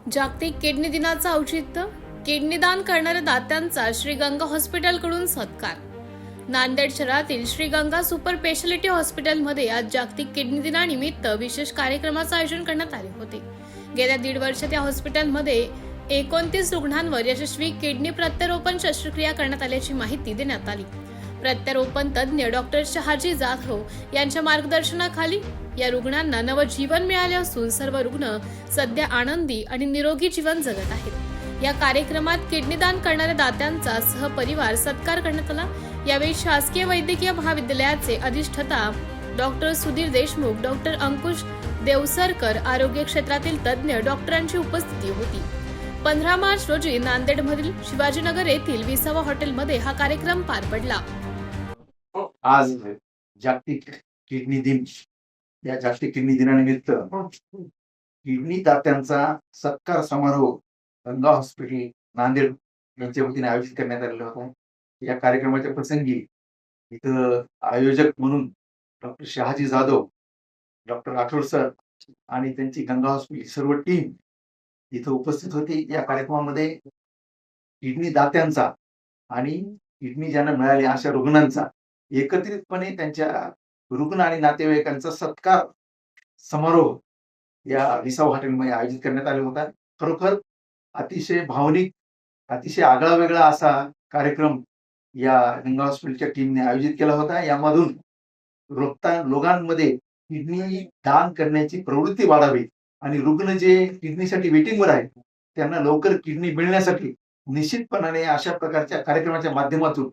जागतिक किडनी दिनाचं औचित्य, किडनी दान करणाऱ्या दात्यांचा श्री गंगा हॉस्पिटलकडून सत्कार. नांदेड शहरातील श्री गंगा सुपर स्पेशालिटी हॉस्पिटलमध्ये आज जागतिक किडनी दिनानिमित्त विशेष कार्यक्रमाचं आयोजन करण्यात आले होते. गेल्या 1.5 वर्षात या हॉस्पिटलमध्ये 29 रुग्णांवर यशस्वी किडनी प्रत्यारोपण शस्त्रक्रिया करण्यात आल्याची माहिती देण्यात आली. प्रत्यारोपण तज्ञ डॉक्टर शहाजी जाधव यांच्या मार्गदर्शनाखाली या रुग्णांना नवजीवन मिळाले असून सर्व रुग्ण सध्या आनंदी आणि निरोगी जीवन जगत आहेत. या कार्यक्रमात किडनी दान करणाऱ्या दात्यांचा सहपरिवार सत्कार करण्यात आला. यावेळी शासकीय वैद्यकीय महाविद्यालयाचे अधिष्ठाता डॉक्टर सुधीर देशमुख, डॉक्टर अंकुश देवसरकर, आरोग्य क्षेत्रातील तज्ञ डॉक्टरांची उपस्थिती होती. 15 मार्च रोजी नांदेडमधील शिवाजीनगर येथील विसावा हॉटेलमध्ये हा कार्यक्रम पार पडला. आज जागतिक किडनी दिन. या जागतिक किडनी दिनानिमित्त किडनी दात्यांचा सत्कार समारोह गंगा हॉस्पिटल नांदेड यांच्या वतीने आयोजित करण्यात आलेला होता. या कार्यक्रमाच्या प्रसंगी इथं आयोजक म्हणून doctor Shahaji Jadhav, doctor Rathod sir आणि त्यांची गंगा हॉस्पिटल सर्व टीम इथं उपस्थित होती. या कार्यक्रमामध्ये किडनी दात्यांचा आणि किडनी ज्यांना मिळाली अशा रुग्णांचा एकत्रितपणे त्यांच्या रुग्ण आणि नातेवाईकांचा सत्कार समारोह या विसावा हॉटेलमध्ये आयोजित करण्यात आला होता. खरोखर अतिशय भावनिक, अतिशय आगळा वेगळा असा कार्यक्रम या गंगा हॉस्पिटलच्या टीमने आयोजित केला होता. यामधून लोकांमध्ये किडनी दान करण्याची प्रवृत्ती वाढावी आणि रुग्ण जे किडनीसाठी वेटिंगवर आहेत त्यांना लवकर किडनी मिळण्यासाठी निश्चितपणाने अशा प्रकारच्या कार्यक्रमाच्या माध्यमातून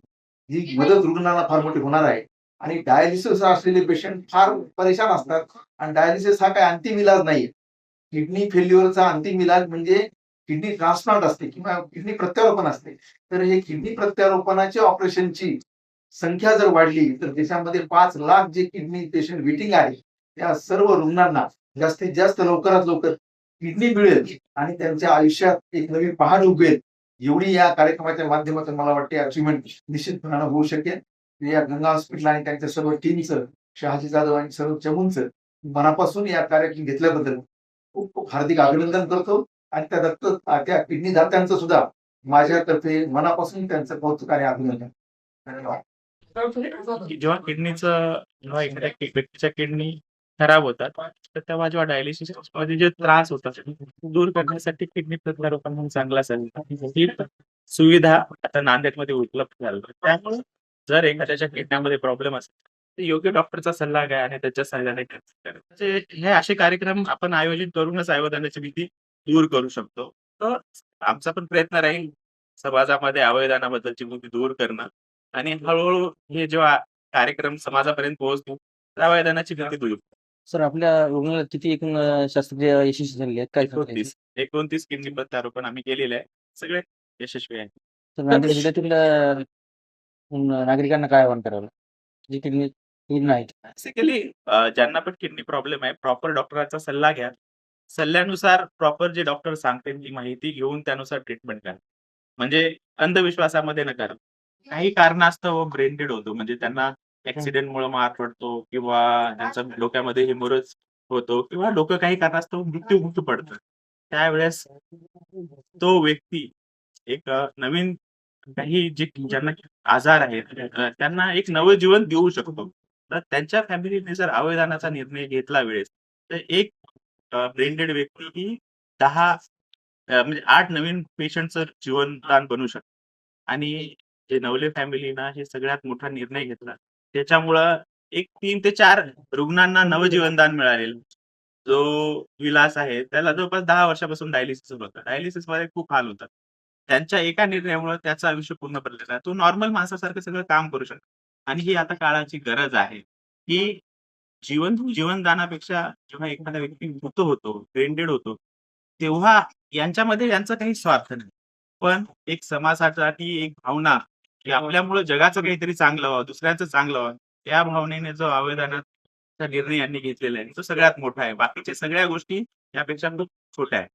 ही मदत रुग्णांना फार मोठी होणार आहे. आणि डायलिसिस असलेले पेशंट फार परेशान असतात आणि डायलिसिस हा काय अंतिम इलाज नाहीये. किडनी फेल्युअरचा अंतिम इलाज म्हणजे किडनी ट्रान्सप्लांट असते किंवा किडनी प्रत्यारोपण असते. तर हे किडनी प्रत्यारोपणाच्या ऑपरेशनची संख्या जर वाढली तर देशामध्ये 5 लाख जे किडनी पेशंट वेटिंग आहे त्या सर्व रुग्णांना जास्तीत जास्त लवकरात लवकर किडनी मिळेल आणि त्यांच्या आयुष्यात एक नवीन पहाड उगवेल एवढी या कार्यक्रमाच्या माध्यमातून मला वाटते अचिव्हमेंट निश्चितपणाने होऊ शकेल. या गंगा हॉस्पिटल आणि त्यांच्या सर्व टीमचं, शहाजी जाधव आणि सर्व चमूंचं मनापासून या कार्यक्रम घेतल्याबद्दल खूप खूप हार्दिक अभिनंदन करतो आणि त्या किडनी दात्यांचं सुद्धा माझ्यातर्फे मनापासून त्यांचं कौतुक आणि अभिनंदन. धन्यवाद. जेव्हा एखाद्या व्यक्तीच्या किडनी खराब होतात तर तेव्हा जेव्हा डायलिसिस मध्ये जे त्रास होतात दूर करण्यासाठी किडनी प्रत्यारोपण म्हणून चांगला ही सुविधा आता नांदेडमध्ये उपलब्ध झाली. त्यामुळे जर एखाद्याच्या किडन्यामध्ये प्रॉब्लेम असेल तर योग्य डॉक्टरचा सल्ला घ्या आणि त्याच्या सल्ल्याने हे असे कार्यक्रम आपण आयोजित करूनच अवयवदानाची भीती दूर करू शकतो. तर आमचा पण प्रयत्न राहील समाजामध्ये अवयवदानाबद्दलची भीती दूर करणं आणि हळूहळू हे जेव्हा कार्यक्रम समाजापर्यंत पोहोचतो तर अवयवदानाची भीती दूर. सर, आपल्या रुग्णालयात किती एकूण शस्त्रक्रिया यशस्वी झाली आहेत? काय 29 किडनी प्रत्यारोपण आम्ही केलेले आहे. सगळे यशस्वी आहे. तर नांदेड जिल्ह्यातील नागरिकांना काय आवाहन करावं जी किडनी नाही? बेसिकली ज्यांना पण किडनी प्रॉब्लेम आहे प्रॉपर डॉक्टरांचा सल्ला घ्या. सल्ल्यानुसार प्रॉपर जे डॉक्टर सांगते ती माहिती घेऊन त्यानुसार ट्रीटमेंट करा. म्हणजे अंधविश्वासामध्ये न करा. काही कारणास्तव ब्रेन डेड होतो म्हणजे त्यांना ऍक्सिडेंटमुळे मार पडतो किंवा त्यांच्या डोक्यामध्ये हेमोरेज होतो किंवा डोकं काही कारणास्तव मृत्यू पडतं. त्यावेळेस तो व्यक्ती एक नवीन काही ज्यांना आजार आहेत त्यांना एक नवं जीवन देऊ शकतो. तर त्यांच्या फॅमिलीने जर अवयवदानाचा निर्णय घेतला वेळेस तर एक ब्रेन डेड व्यक्ती ही 10 म्हणजे 8 नवीन पेशंटचं जीवनदान बनू शकतं. आणि जे नवले फॅमिलीना हे सगळ्यात मोठा निर्णय घेतला त्याच्यामुळं एक 3 ते 4 रुग्णांना नवजीवनदान मिळालेलं. जो विलास आहे त्याला जवळपास 10 वर्षापासून डायलिसिस होतं. डायलिसिस मध्ये खूप हाल होतात. त्यांच्या एका निर्णयामुळे त्याचं आयुष्य पूर्ण बदललेलं आहे. तो नॉर्मल माणसासारखं सगळं काम करू शकतो. आणि ही आता काळाची गरज आहे की जीवनदानापेक्षा जेव्हा एखादा व्यक्ती मृत होतो, ब्रेन डेड होतो तेव्हा यांच्यामध्ये यांचा काही स्वार्थ नाही. पण एक समाजासाठी एक भावना की आपल्यामुळे जगाचं काहीतरी चांगलं व्हावं, दुसऱ्यांचं चांगलं व्हावं, त्या भावनेने जो अवयवदानाचा निर्णय यांनी घेतलेला आहे तो सगळ्यात मोठा आहे. बाकीच्या सगळ्या गोष्टी यापेक्षा खूप छोट्या आहेत.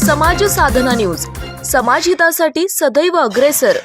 समाज साधना न्यूज, समाजहितासाठी सदैव अग्रेसर.